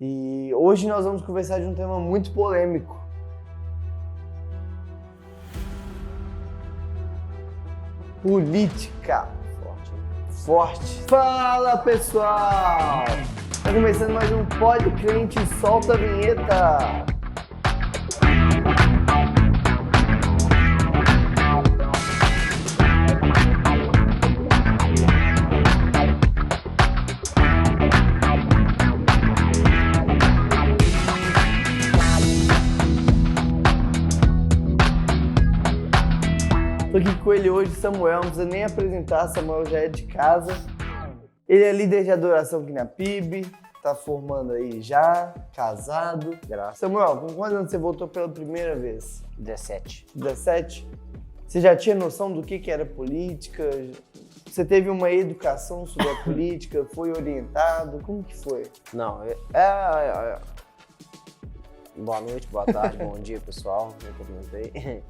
E hoje nós vamos conversar de um tema muito polêmico. Política. Forte. Fala, pessoal! Tá começando mais um Pod Crente, solta a vinheta! Tô aqui com ele hoje, Samuel, não precisa nem apresentar, Samuel já é de casa. Ele é líder de adoração aqui na PIB, tá formando aí já, casado. Graças. Samuel, com quantos anos você voltou pela primeira vez? 17. 17? Você já tinha noção do que era política? Você teve uma educação sobre a política? Foi orientado? Como que foi? Não, boa noite, boa tarde, bom dia, pessoal. Eu comentei.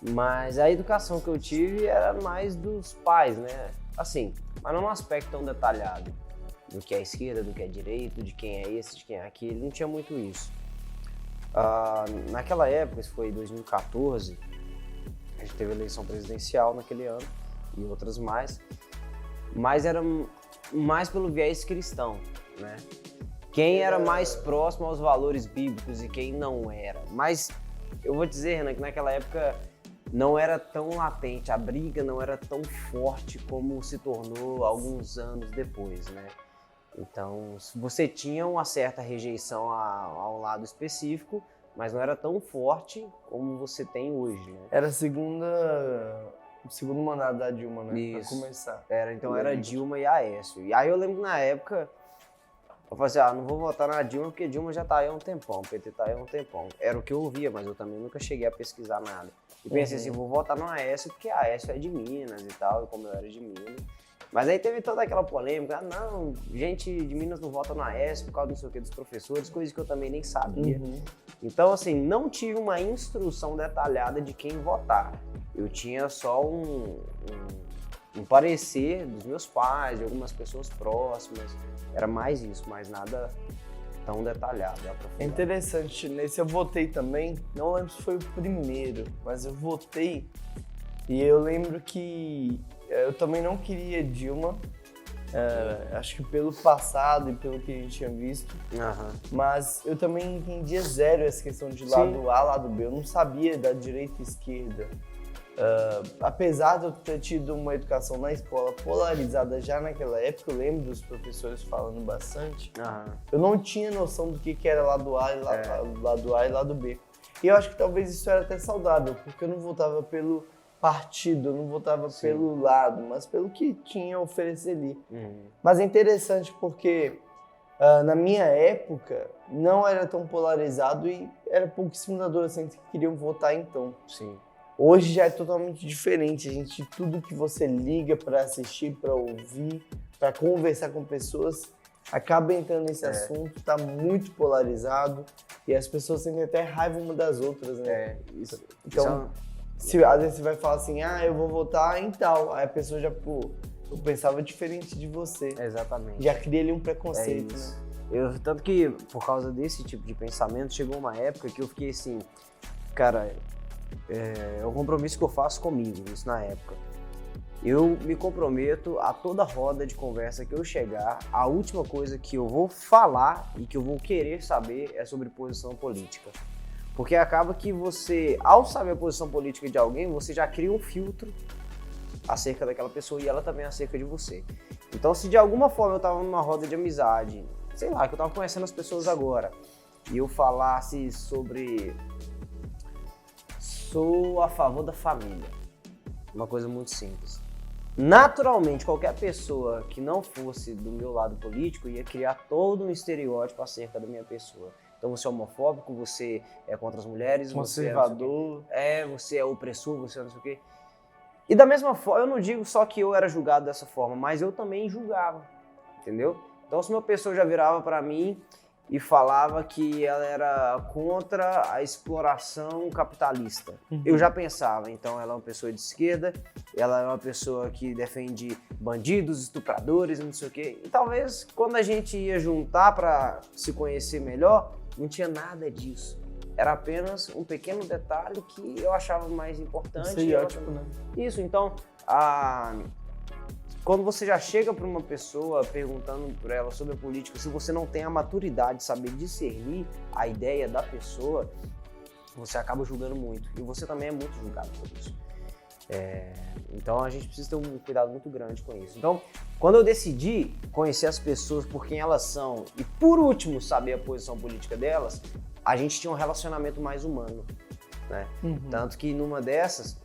Mas a educação que eu tive era mais dos pais, né? Assim, mas não num aspecto tão detalhado. Do que é esquerda, do que é direita, de quem é esse, de quem é aquele. Não tinha muito isso. Naquela época, isso foi em 2014, a gente teve eleição presidencial naquele ano e outras mais. Mas era mais pelo viés cristão, né? Quem era mais próximo aos valores bíblicos e quem não era. Mas eu vou dizer, Renan, que naquela época não era tão latente, a briga não era tão forte como se tornou alguns anos depois, né? Então, você tinha uma certa rejeição a um lado específico, mas não era tão forte como você tem hoje, né? Era o segundo mandato da Dilma, né? Isso. Pra começar. Era Dilma e Aécio. E aí eu lembro que na época, eu falei assim, não vou votar na Dilma porque Dilma já tá aí há um tempão, o PT tá aí há um tempão. Era o que eu ouvia, mas eu também nunca cheguei a pesquisar nada. E pensei assim, vou votar no Aécio porque Aécio é de Minas e tal, e como eu era de Minas. Mas aí teve toda aquela polêmica, não, gente de Minas não vota no Aécio por causa não sei o que dos professores, coisas que eu também nem sabia. Então assim, não tive uma instrução detalhada de quem votar. Eu tinha só um parecer dos meus pais, de algumas pessoas próximas, era mais isso, mais nada tão detalhado. É interessante, nesse eu votei também, não lembro se foi o primeiro, mas eu votei e eu lembro que eu também não queria Dilma, acho que pelo passado e pelo que a gente tinha visto, mas eu também entendia zero essa questão de lado A, lado B, eu não sabia da direita e esquerda. Apesar de eu ter tido uma educação na escola polarizada já naquela época, eu lembro dos professores falando bastante, eu não tinha noção do que era lado A e lado B. E eu acho que talvez isso era até saudável, porque eu não votava pelo partido, eu não votava pelo lado, mas pelo que tinha a oferecer ali. Mas é interessante porque na minha época não era tão polarizado e era pouquíssimos adolescentes que queriam votar então. Sim. Hoje já é totalmente diferente, tudo que você liga para assistir, para ouvir, para conversar com pessoas, acaba entrando nesse assunto, tá muito polarizado e as pessoas sentem até raiva uma das outras, né? Então, às vezes você vai falar assim, eu vou votar em tal, aí a pessoa já, eu pensava diferente de você. Exatamente. Já cria ali um preconceito, né? Tanto que, por causa desse tipo de pensamento, chegou uma época que eu fiquei assim, cara, é um compromisso que eu faço comigo, isso na época. Eu me comprometo a toda roda de conversa que eu chegar, a última coisa que eu vou falar e que eu vou querer saber é sobre posição política. Porque acaba que você, ao saber a posição política de alguém, você já cria um filtro acerca daquela pessoa e ela também acerca de você. Então, se de alguma forma eu tava numa roda de amizade, sei lá, que eu tava conhecendo as pessoas agora, e eu falasse sobre... Sou a favor da família. Uma coisa muito simples. Naturalmente, qualquer pessoa que não fosse do meu lado político ia criar todo um estereótipo acerca da minha pessoa. Então você é homofóbico, você é contra as mulheres, conservador, você é opressor, você é não sei o quê. E da mesma forma, eu não digo só que eu era julgado dessa forma, mas eu também julgava, entendeu? Então se uma pessoa já virava pra mim e falava que ela era contra a exploração capitalista. Eu já pensava, então ela é uma pessoa de esquerda, ela é uma pessoa que defende bandidos, estupradores, não sei o quê. E talvez quando a gente ia juntar para se conhecer melhor, não tinha nada disso. Era apenas um pequeno detalhe que eu achava mais importante. Estereótipo, né? Isso, então, quando você já chega para uma pessoa perguntando para ela sobre a política, se você não tem a maturidade de saber discernir a ideia da pessoa, você acaba julgando muito. E você também é muito julgado por isso. Então a gente precisa ter um cuidado muito grande com isso. Então, quando eu decidi conhecer as pessoas por quem elas são e, por último, saber a posição política delas, a gente tinha um relacionamento mais humano, né? Tanto que numa dessas,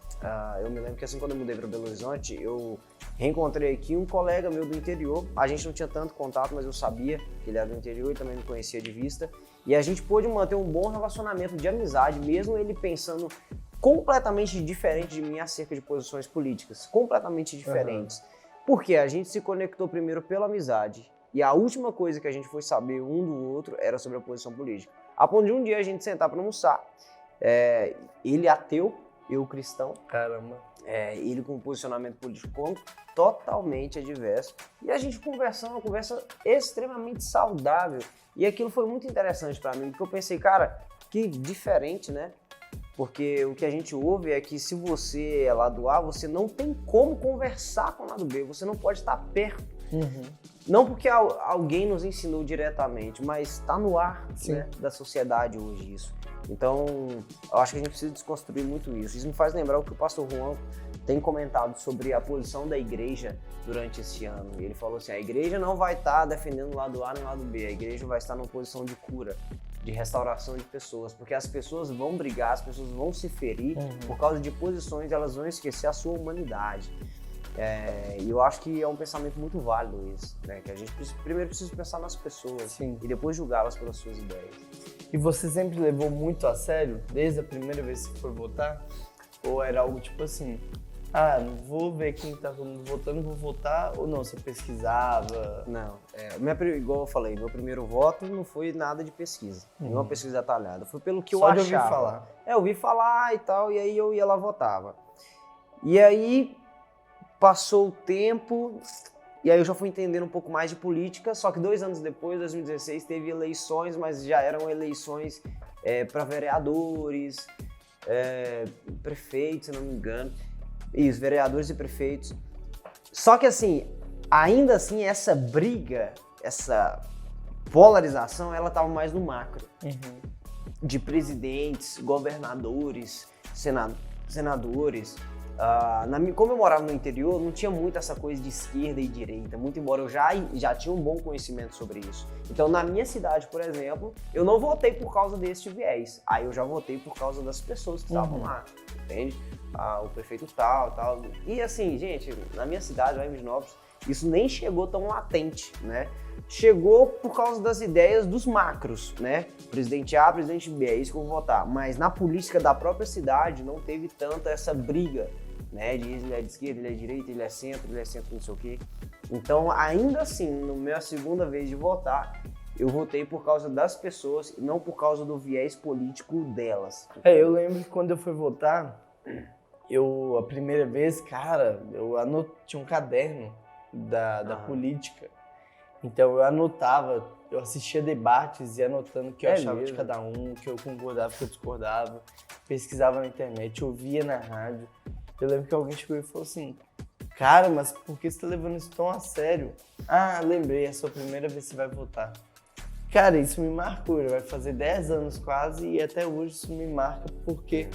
eu me lembro que assim, quando eu mudei para Belo Horizonte, eu reencontrei aqui um colega meu do interior. A gente não tinha tanto contato, mas eu sabia que ele era do interior e também me conhecia de vista. E a gente pôde manter um bom relacionamento de amizade, mesmo ele pensando completamente diferente de mim acerca de posições políticas, completamente diferentes. Porque a gente se conectou primeiro pela amizade e a última coisa que a gente foi saber um do outro era sobre a posição política. A ponto de um dia a gente sentar para almoçar, ele ateu, eu cristão. Caramba. Ele com um posicionamento político totalmente adverso. E a gente conversando, uma conversa extremamente saudável. E aquilo foi muito interessante para mim, porque eu pensei, cara, que diferente, né? Porque o que a gente ouve é que se você é lado A, você não tem como conversar com o lado B, você não pode estar perto. Não porque alguém nos ensinou diretamente, mas está no ar, né, da sociedade hoje isso. Então, eu acho que a gente precisa desconstruir muito isso. Isso me faz lembrar o que o pastor Juan tem comentado sobre a posição da igreja durante esse ano. E ele falou assim, a igreja não vai estar defendendo o lado A nem o lado B, a igreja vai estar numa posição de cura, de restauração de pessoas, porque as pessoas vão brigar, as pessoas vão se ferir por causa de posições, elas vão esquecer a sua humanidade. E eu acho que é um pensamento muito válido isso, né? Que a gente primeiro precisa pensar nas pessoas e depois julgá-las pelas suas ideias. E você sempre levou muito a sério, desde a primeira vez que foi votar? Ou era algo tipo assim, não vou ver quem tá votando, vou votar, ou não, você pesquisava? Não, igual eu falei, meu primeiro voto não foi nada de pesquisa, nenhuma pesquisa detalhada, foi pelo que eu achava. Só de ouvir falar? Eu ouvi falar e tal, e aí eu ia lá votava. E aí passou o tempo, e aí eu já fui entendendo um pouco mais de política, só que 2 anos depois, 2016, teve eleições, mas já eram eleições para vereadores, prefeitos, se não me engano. Isso, vereadores e prefeitos. Só que assim, ainda assim, essa briga, essa polarização, ela estava mais no macro. De presidentes, governadores, senadores. Como eu morava no interior, não tinha muito essa coisa de esquerda e direita, muito embora eu já tinha um bom conhecimento sobre isso. Então, na minha cidade, por exemplo, eu não votei por causa desse viés. Aí eu já votei por causa das pessoas que estavam lá, entende? O prefeito tal. E assim, gente, na minha cidade, lá em Miginópolis, isso nem chegou tão latente, né? Chegou por causa das ideias dos macros, né? Presidente A, presidente B, é isso que eu vou votar. Mas na política da própria cidade não teve tanta essa briga, né? De ele é de esquerda, ele é de direita, ele é centro não sei o quê. Então, ainda assim, na minha segunda vez de votar, eu votei por causa das pessoas e não por causa do viés político delas. Eu lembro que quando eu fui votar, a primeira vez, cara, tinha um caderno da política. Então eu anotava, eu assistia debates e anotando o que eu achava de cada um, o que eu concordava, o que eu discordava, pesquisava na internet, ouvia na rádio. Eu lembro que alguém chegou e falou assim, cara, mas por que você tá levando isso tão a sério? Lembrei, é a sua primeira vez que você vai votar. Cara, isso me marcou, vai fazer 10 anos quase e até hoje isso me marca porque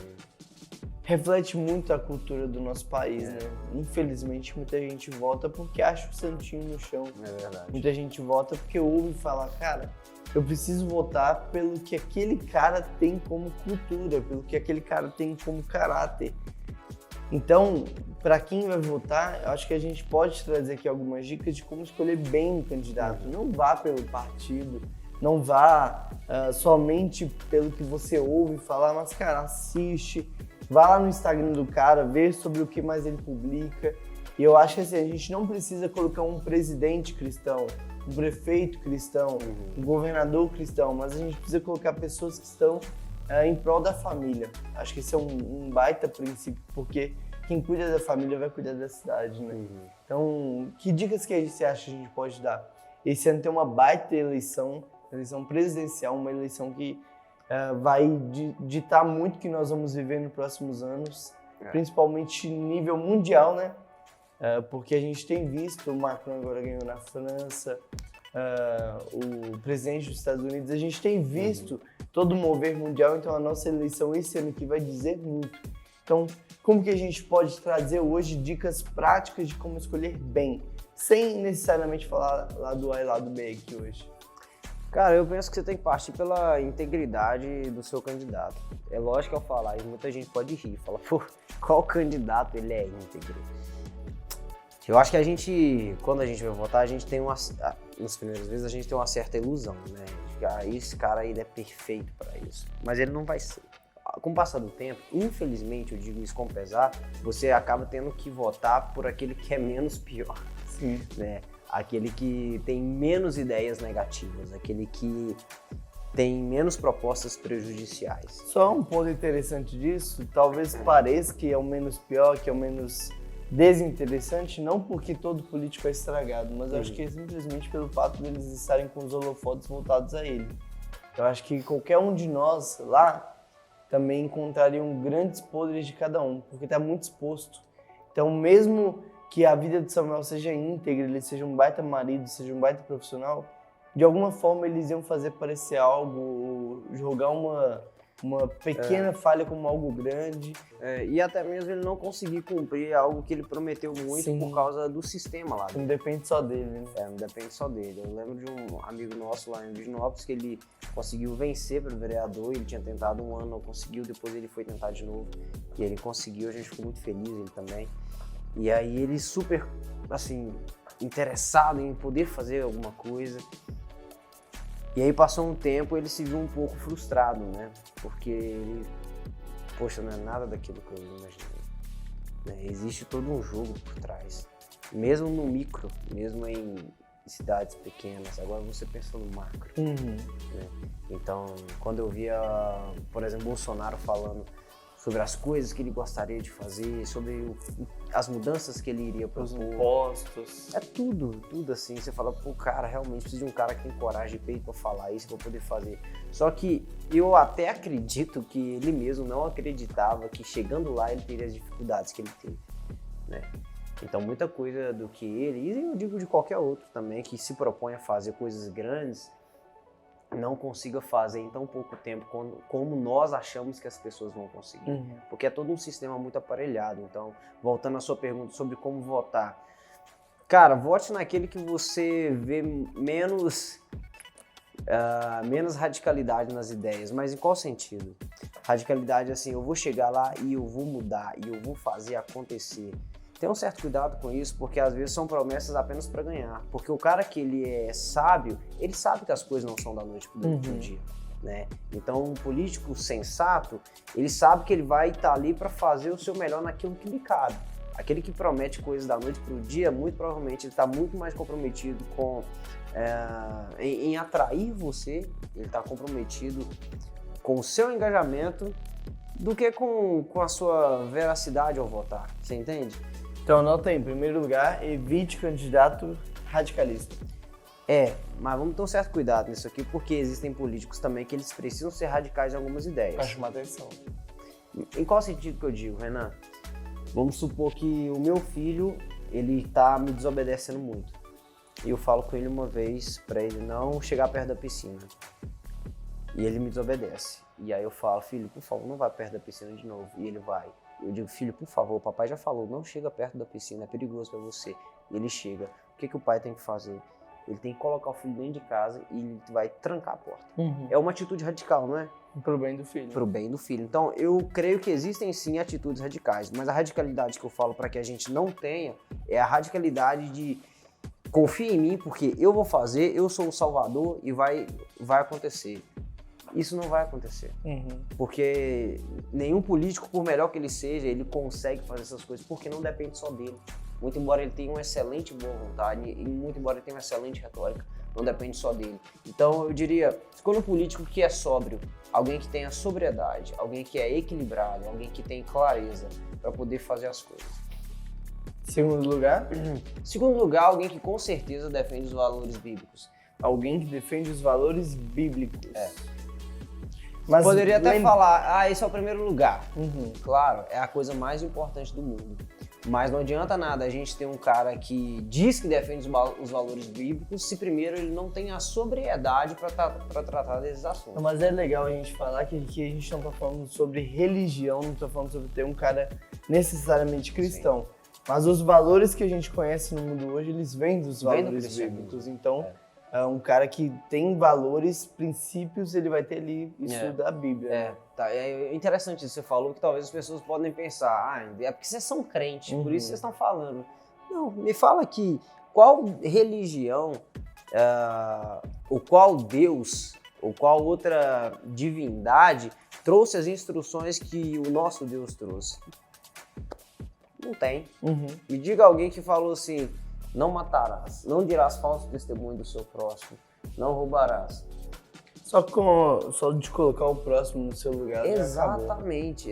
reflete muito a cultura do nosso país, né? Infelizmente, muita gente vota porque acha o santinho no chão. É verdade. Muita gente vota porque ouve falar, cara, eu preciso votar pelo que aquele cara tem como cultura, pelo que aquele cara tem como caráter. Então, para quem vai votar, eu acho que a gente pode trazer aqui algumas dicas de como escolher bem o candidato. Não vá pelo partido, não vá somente pelo que você ouve falar, mas, cara, assiste. Vá lá no Instagram do cara, vê sobre o que mais ele publica. E eu acho que assim, a gente não precisa colocar um presidente cristão, um prefeito cristão, um governador cristão, mas a gente precisa colocar pessoas que estão em prol da família. Acho que esse é um baita princípio, porque quem cuida da família vai cuidar da cidade, né? Então, que dicas que você acha que a gente pode dar? Esse ano tem uma baita eleição presidencial, uma eleição que vai ditar muito o que nós vamos viver nos próximos anos, principalmente nível mundial, né? Porque a gente tem visto, o Macron agora ganhou na França, o presidente dos Estados Unidos, a gente tem visto todo o mover mundial, então a nossa eleição esse ano aqui vai dizer muito. Então, como que a gente pode trazer hoje dicas práticas de como escolher bem, sem necessariamente falar lado A e lado B aqui hoje? Cara, eu penso que você tem que partir pela integridade do seu candidato. É lógico que ao falar, e muita gente pode rir, fala, pô, qual candidato ele é íntegro? Eu acho que a gente, quando a gente vai votar, a gente tem nas primeiras vezes, a gente tem uma certa ilusão, né? Esse cara ele é perfeito para isso, mas ele não vai ser. Com o passar do tempo, infelizmente, eu digo isso com pesar, você acaba tendo que votar por aquele que é menos pior. Sim. Né? Aquele que tem menos ideias negativas, aquele que tem menos propostas prejudiciais. Só um ponto interessante disso, talvez pareça que é o menos pior, que é o menos desinteressante, não porque todo político é estragado, mas eu acho que é simplesmente pelo fato deles estarem com os holofotes voltados a ele. Eu acho que qualquer um de nós lá também encontrariam grandes podres de cada um, porque está muito exposto. Então, mesmo que a vida de Samuel seja íntegra, ele seja um baita marido, seja um baita profissional, de alguma forma eles iam fazer parecer algo, jogar uma pequena falha como algo grande. E até mesmo ele não conseguir cumprir algo que ele prometeu muito. Sim. Por causa do sistema lá. Não depende só dele, né? Não depende só dele. Eu lembro de um amigo nosso lá em Virginópolis que ele conseguiu vencer para o vereador, ele tinha tentado um ano, não conseguiu, depois ele foi tentar de novo e ele conseguiu, a gente ficou muito feliz, ele também. E aí ele super, assim, interessado em poder fazer alguma coisa. E aí passou um tempo, ele se viu um pouco frustrado, né? Porque ele, poxa, não é nada daquilo que eu imaginei. Né? Existe todo um jogo por trás. Mesmo no micro, mesmo em cidades pequenas, agora você pensa no macro. Né? Então, quando eu via, por exemplo, Bolsonaro falando sobre as coisas que ele gostaria de fazer, sobre as mudanças que ele iria propor. Os impostos. É tudo assim. Você fala, pô, cara, realmente precisa de um cara que tem coragem de peito pra falar isso, pra poder fazer. Só que eu até acredito que ele mesmo não acreditava que chegando lá ele teria as dificuldades que ele teve, né? Então muita coisa do que ele, e eu digo de qualquer outro também, que se propõe a fazer coisas grandes, não consiga fazer em tão pouco tempo como nós achamos que as pessoas vão conseguir. Porque é todo um sistema muito aparelhado. Então, voltando à sua pergunta sobre como votar. Cara, vote naquele que você vê menos radicalidade nas ideias. Mas em qual sentido? Radicalidade assim, eu vou chegar lá e eu vou mudar, e eu vou fazer acontecer. Tem um certo cuidado com isso, porque às vezes são promessas apenas para ganhar. Porque o cara que ele é sábio, ele sabe que as coisas não são da noite pro dia, né? Então, um político sensato, ele sabe que ele vai estar ali para fazer o seu melhor naquilo que lhe cabe. Aquele que promete coisas da noite pro dia, muito provavelmente ele está muito mais comprometido em atrair você, ele está comprometido com o seu engajamento do que com a sua veracidade ao votar. Você entende? Então anota aí, em primeiro lugar, evite candidato radicalista. Mas vamos ter um certo cuidado nisso aqui, porque existem políticos também que eles precisam ser radicais em algumas ideias. Pra chamar atenção. Em qual sentido que eu digo, Renan? Vamos supor que o meu filho, ele tá me desobedecendo muito. E eu falo com ele uma vez pra ele não chegar perto da piscina. E ele me desobedece. E aí eu falo, filho, por favor, não vai perto da piscina de novo. E ele vai. Eu digo, filho, por favor, o papai já falou, não chega perto da piscina, é perigoso pra você. E ele chega. O que o pai tem que fazer? Ele tem que colocar o filho dentro de casa e ele vai trancar a porta. É uma atitude radical, não é? Pro bem do filho. Pro bem do filho. Então, eu creio que existem sim atitudes radicais, mas a radicalidade que eu falo para que a gente não tenha é a radicalidade de confia em mim, porque eu vou fazer, eu sou o salvador e vai acontecer. Isso não vai acontecer. Porque nenhum político, por melhor que ele seja, ele consegue fazer essas coisas, porque não depende só dele. muito embora ele tenha uma excelente boa vontade e muito embora ele tenha uma excelente retórica, não depende só dele. Então eu diria, escolha um político que é sóbrio, alguém que tenha sobriedade, alguém que é equilibrado, alguém que tem clareza para poder fazer as coisas. Segundo lugar? Segundo lugar, alguém que com certeza defende os valores bíblicos. Alguém que defende os valores bíblicos. Mas poderia até falar, esse é o primeiro lugar. Uhum. Claro, é a coisa mais importante do mundo. Mas não adianta nada a gente ter um cara que diz que defende os valores bíblicos se primeiro ele não tem a sobriedade para tratar desses assuntos. Mas é legal a gente falar que aqui a gente não está falando sobre religião, não está falando sobre ter um cara necessariamente cristão. Sim. Mas os valores que a gente conhece no mundo hoje, eles vêm dos valores bíblicos. Então, um cara que tem valores, princípios, ele vai ter ali isso da Bíblia. É interessante isso que você falou, que talvez as pessoas podem pensar, é porque vocês são crentes, por isso vocês estão falando. Não, me fala aqui, qual religião, ou qual Deus, ou qual outra divindade trouxe as instruções que o nosso Deus trouxe? Não tem. Me diga alguém que falou assim, não matarás, não dirás falso testemunho do seu próximo, não roubarás. Só de colocar o próximo no seu lugar. Exatamente.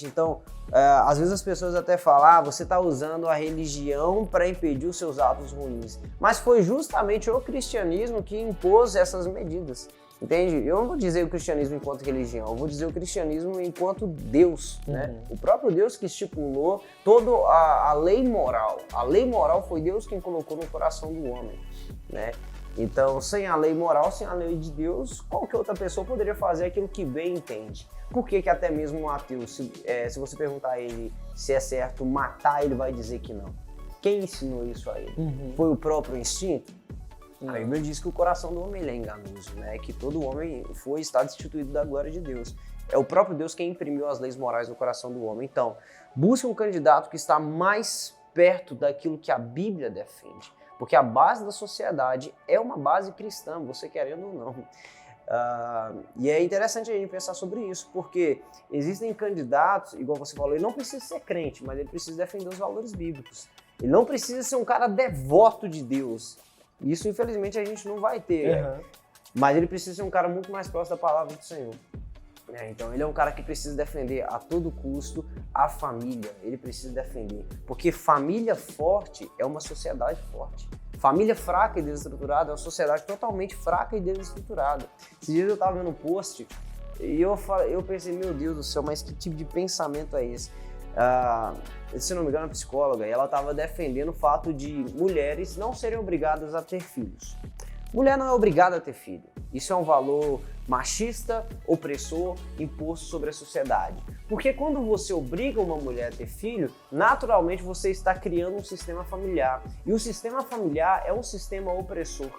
Então, às vezes as pessoas até falam, você está usando a religião para impedir os seus atos ruins. Mas foi justamente o cristianismo que impôs essas medidas. Entende? Eu não vou dizer o cristianismo enquanto religião, eu vou dizer o cristianismo enquanto Deus, né? O próprio Deus que estipulou toda a lei moral. A lei moral foi Deus quem colocou no coração do homem, né? Então, sem a lei moral, sem a lei de Deus, qualquer outra pessoa poderia fazer aquilo que bem entende. Por que até mesmo um ateu, se você perguntar a ele se é certo matar, ele vai dizer que não? Quem ensinou isso a ele? Foi o próprio instinto? A Bíblia diz que o coração do homem é enganoso, né? Que todo homem está destituído da glória de Deus. É o próprio Deus quem imprimiu as leis morais no coração do homem. Então, busque um candidato que está mais perto daquilo que a Bíblia defende. Porque a base da sociedade é uma base cristã, você querendo ou não. E é interessante a gente pensar sobre isso, porque existem candidatos, igual você falou, ele não precisa ser crente, mas ele precisa defender os valores bíblicos. Ele não precisa ser um cara devoto de Deus. Isso, infelizmente, a gente não vai ter. Mas ele precisa ser um cara muito mais próximo da palavra do Senhor. Então, ele é um cara que precisa defender a todo custo a família. Ele precisa defender. Porque família forte é uma sociedade forte. Família fraca e desestruturada é uma sociedade totalmente fraca e desestruturada. Esses dias eu estava vendo um post e eu pensei, meu Deus do céu, mas que tipo de pensamento é esse? Se não me engano, a psicóloga, ela estava defendendo o fato de mulheres não serem obrigadas a ter filhos. Mulher não é obrigada a ter filho. Isso é um valor machista, opressor, imposto sobre a sociedade. Porque quando você obriga uma mulher a ter filho, naturalmente você está criando um sistema familiar. E o sistema familiar é um sistema opressor.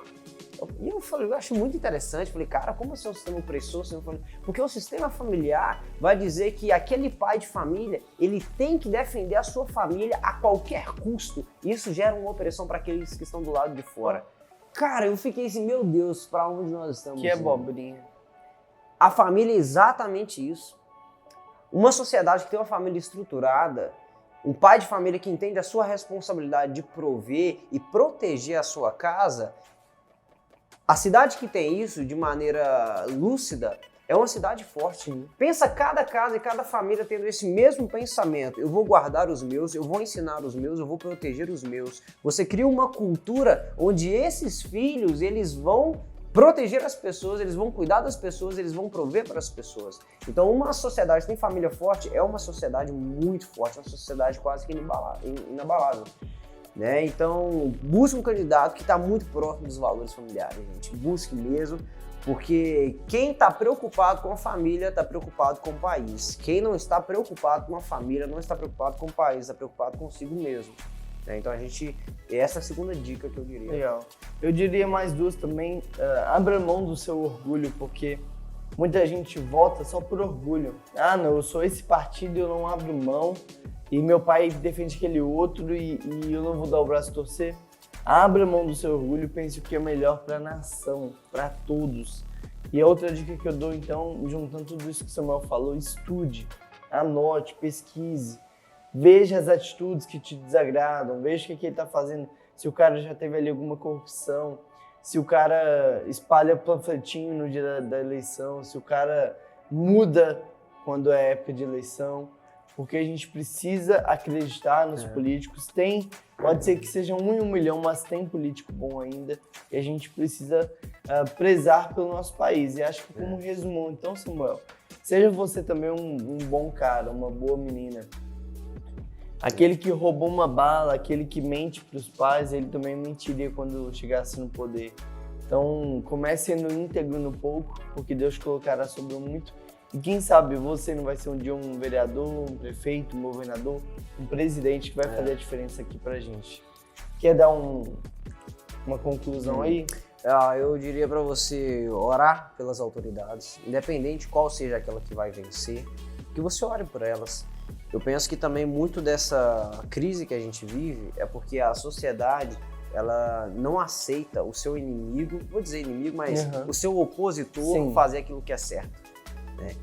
E eu acho muito interessante, falei, cara, como assim é um sistema opressor? Porque o sistema familiar vai dizer que aquele pai de família, ele tem que defender a sua família a qualquer custo. Isso gera uma opressão para aqueles que estão do lado de fora. Cara, eu fiquei assim, meu Deus, para onde nós estamos? Que abobrinha. A família é exatamente isso. Uma sociedade que tem uma família estruturada, um pai de família que entende a sua responsabilidade de prover e proteger a sua casa, a cidade que tem isso de maneira lúcida é uma cidade forte. Pensa cada casa e cada família tendo esse mesmo pensamento. Eu vou guardar os meus, eu vou ensinar os meus, eu vou proteger os meus. Você cria uma cultura onde esses filhos, eles vão proteger as pessoas, eles vão cuidar das pessoas, eles vão prover para as pessoas. Então, uma sociedade que tem família forte é uma sociedade muito forte, uma sociedade quase que inabalável. Né? Então, busque um candidato que está muito próximo dos valores familiares, gente. Busque mesmo, porque quem está preocupado com a família está preocupado com o país. Quem não está preocupado com a família não está preocupado com o país, está preocupado consigo mesmo. Então, essa é a segunda dica que eu diria. Legal. Eu diria mais duas também. Abra mão do seu orgulho, porque muita gente vota só por orgulho. Não, eu sou esse partido, eu não abro mão. E meu pai defende aquele outro e eu não vou dar o braço a torcer. Abra mão do seu orgulho e pense o que é melhor para a nação, para todos. E a outra dica que eu dou, então, juntando tudo isso que o Samuel falou, estude, anote, pesquise. veja as atitudes que te desagradam, veja o que ele está fazendo, se o cara já teve ali alguma corrupção, se o cara espalha panfletinho no dia da eleição, se o cara muda quando é época de eleição, porque a gente precisa acreditar nos políticos. Pode ser que seja 1 em 1 milhão, mas tem político bom ainda, e a gente precisa prezar pelo nosso país. E acho que como resumo, então, Samuel, seja você também um bom cara, uma boa menina. Aquele que roubou uma bala, aquele que mente para os pais, ele também mentiria quando chegasse no poder. Então, comece sendo íntegro no pouco, porque Deus colocará sobre o muito. E quem sabe você não vai ser um dia um vereador, um prefeito, um governador, um presidente que vai fazer a diferença aqui pra gente. Quer dar uma conclusão aí? Eu diria para você orar pelas autoridades, independente qual seja aquela que vai vencer, que você ore por elas. Eu penso que também muito dessa crise que a gente vive é porque a sociedade ela não aceita o seu inimigo, vou dizer inimigo, mas o seu opositor fazer aquilo que é certo. Né?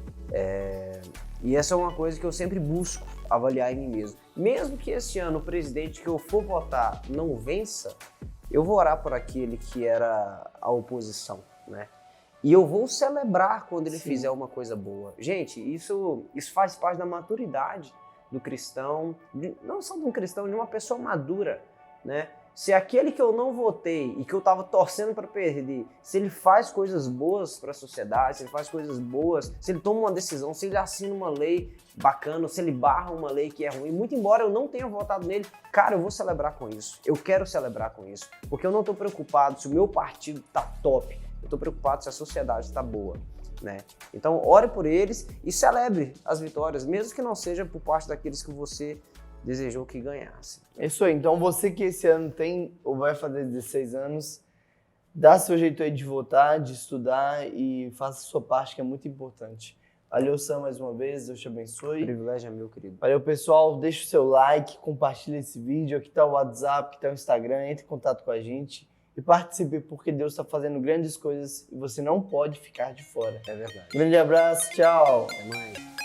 E essa é uma coisa que eu sempre busco avaliar em mim mesmo. Mesmo que esse ano o presidente que eu for votar não vença, eu vou orar por aquele que era a oposição, né? E eu vou celebrar quando ele fizer uma coisa boa. Gente, isso faz parte da maturidade do cristão, não só de um cristão, de uma pessoa madura, né? Se aquele que eu não votei e que eu estava torcendo para perder, se ele faz coisas boas para a sociedade, se ele faz coisas boas, se ele toma uma decisão, se ele assina uma lei bacana, se ele barra uma lei que é ruim, muito embora eu não tenha votado nele, cara, eu vou celebrar com isso. Eu quero celebrar com isso, porque eu não estou preocupado se o meu partido tá top, eu estou preocupado se a sociedade está boa, né? Então, ore por eles e celebre as vitórias, mesmo que não seja por parte daqueles que você desejou que ganhasse. É isso aí. Então, você que esse ano tem ou vai fazer 16 anos, dá seu jeito aí de votar, de estudar e faça a sua parte, que é muito importante. Valeu, Sam, mais uma vez. Deus te abençoe. O privilégio é meu, querido. Valeu, pessoal. Deixa o seu like, compartilha esse vídeo. Aqui está o WhatsApp, aqui está o Instagram. Entre em contato com a gente e participe, porque Deus está fazendo grandes coisas e você não pode ficar de fora. É verdade. Grande abraço. Tchau. Até mais.